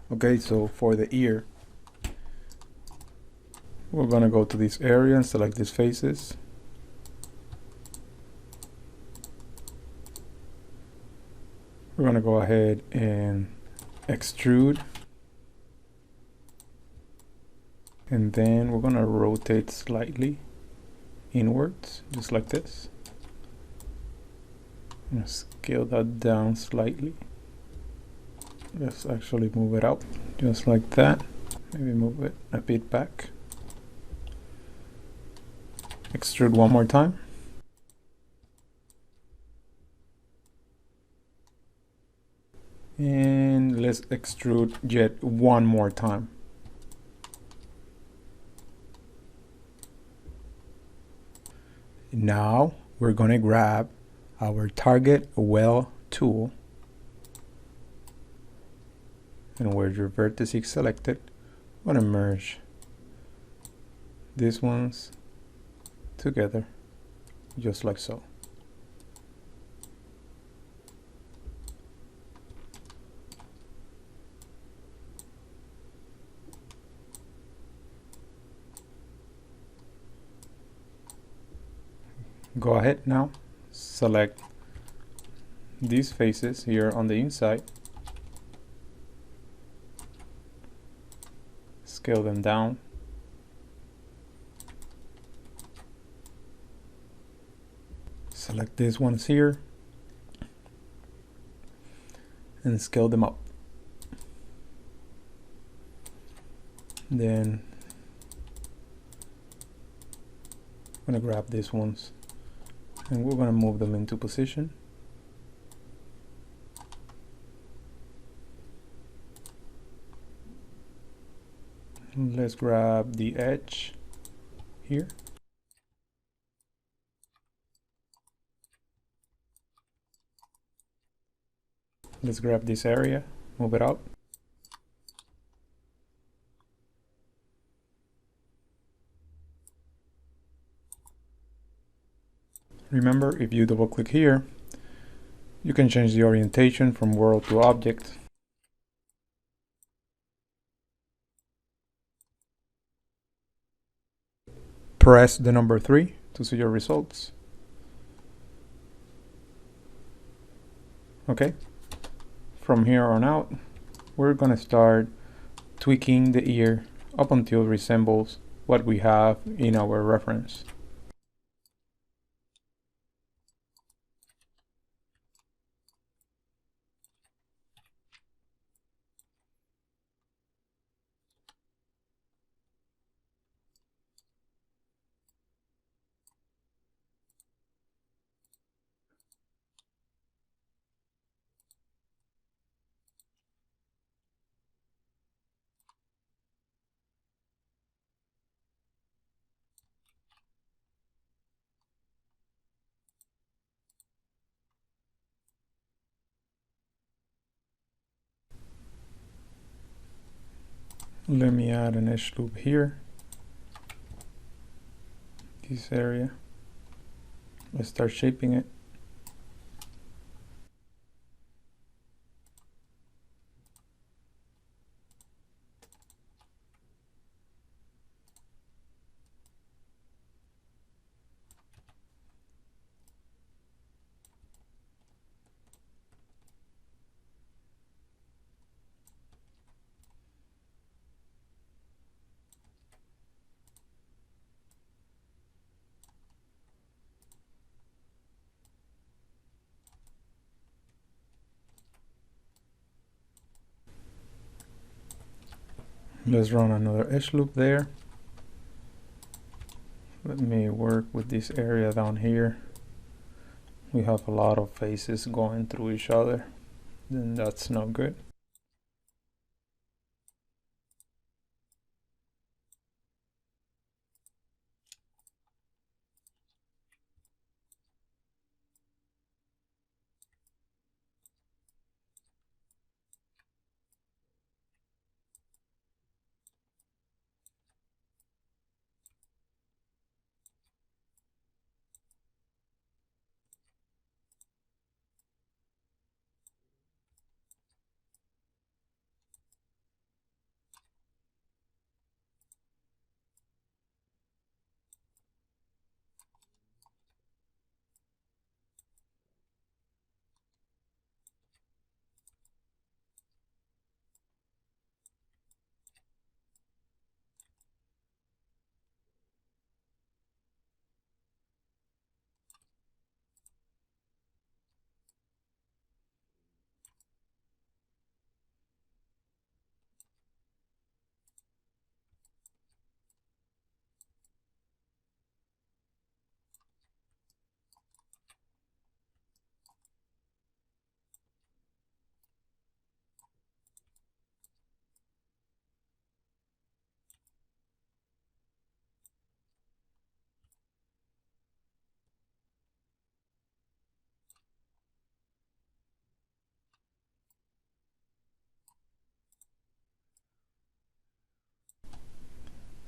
Okay, so for the ear, we're gonna go to this area and select these faces. We're gonna go ahead and extrude, and then we're gonna rotate slightly inwards, just like this. I'm gonna scale that down slightly. Let's actually move it out, just like that. Maybe move it a bit back. Extrude one more time. And let's extrude yet one more time. Now we're gonna grab our target well tool, and where's your vertex selected, I'm gonna merge these ones together, just like so. Go ahead now, select these faces here on the inside, scale them down, select these ones here, and scale them up. Then I'm gonna grab these ones and we're gonna move them into position. Let's grab the edge here. Let's grab this area, move it out. Remember, if you double click here, you can change the orientation from world to object. Press the number 3 to see your results. Okay, from here on out, we're gonna start tweaking the ear up until it resembles what we have in our reference. Let me add an edge loop here, this area. Let's start shaping it. Let's run another edge loop there. Let me work with this area down here. We have a lot of faces going through each other, then that's not good.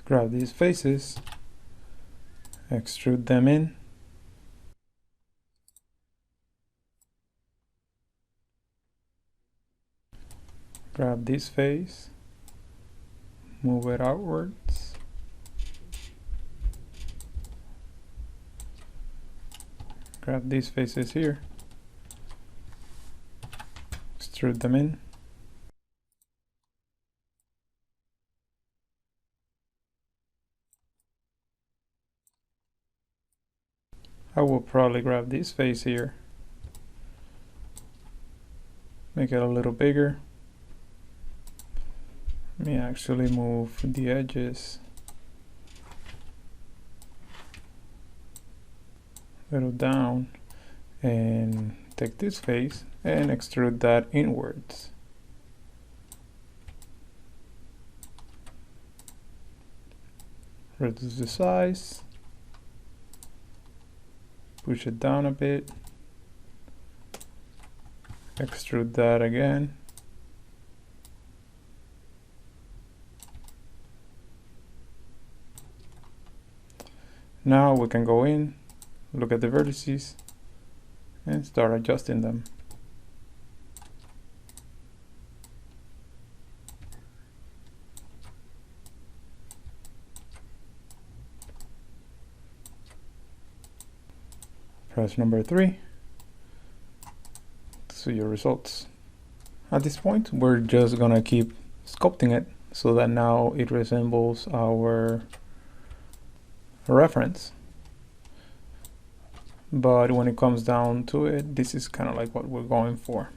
Grab these faces, extrude them in. Grab this face, move it outwards. Grab these faces here, extrude them in. I will probably grab this face here, make it a little bigger. Let me actually move the edges a little down and take this face and extrude that inwards. Reduce the size, push it down a bit, extrude that again. Now we can go in, look at the vertices, and start adjusting them. Press number 3 to see your results. At this point, we're just gonna keep sculpting it so that now it resembles our reference. But when it comes down to it, this is kind of like what we're going for.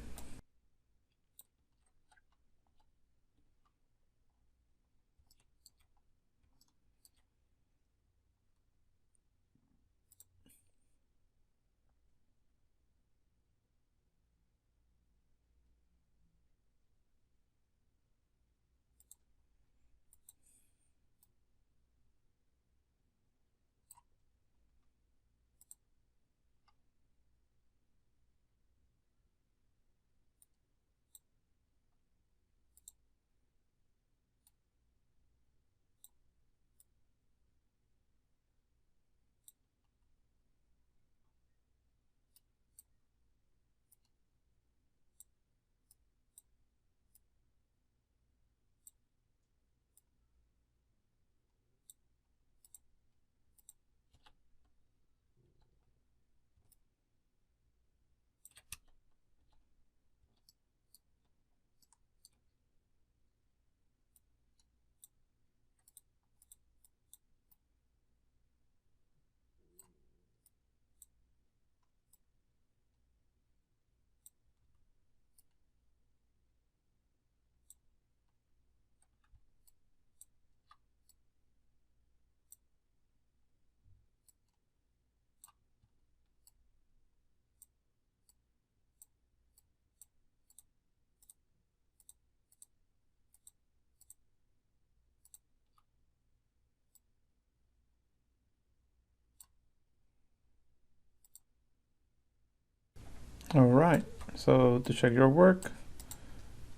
All right, so to check your work,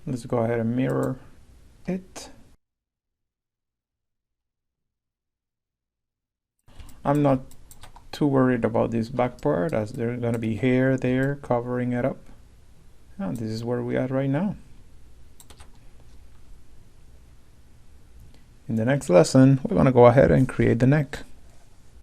let's go ahead and mirror it. I'm not too worried about this back part, as there's gonna be hair there covering it up. And this is where we are right now. In the next lesson, we're gonna go ahead and create the neck.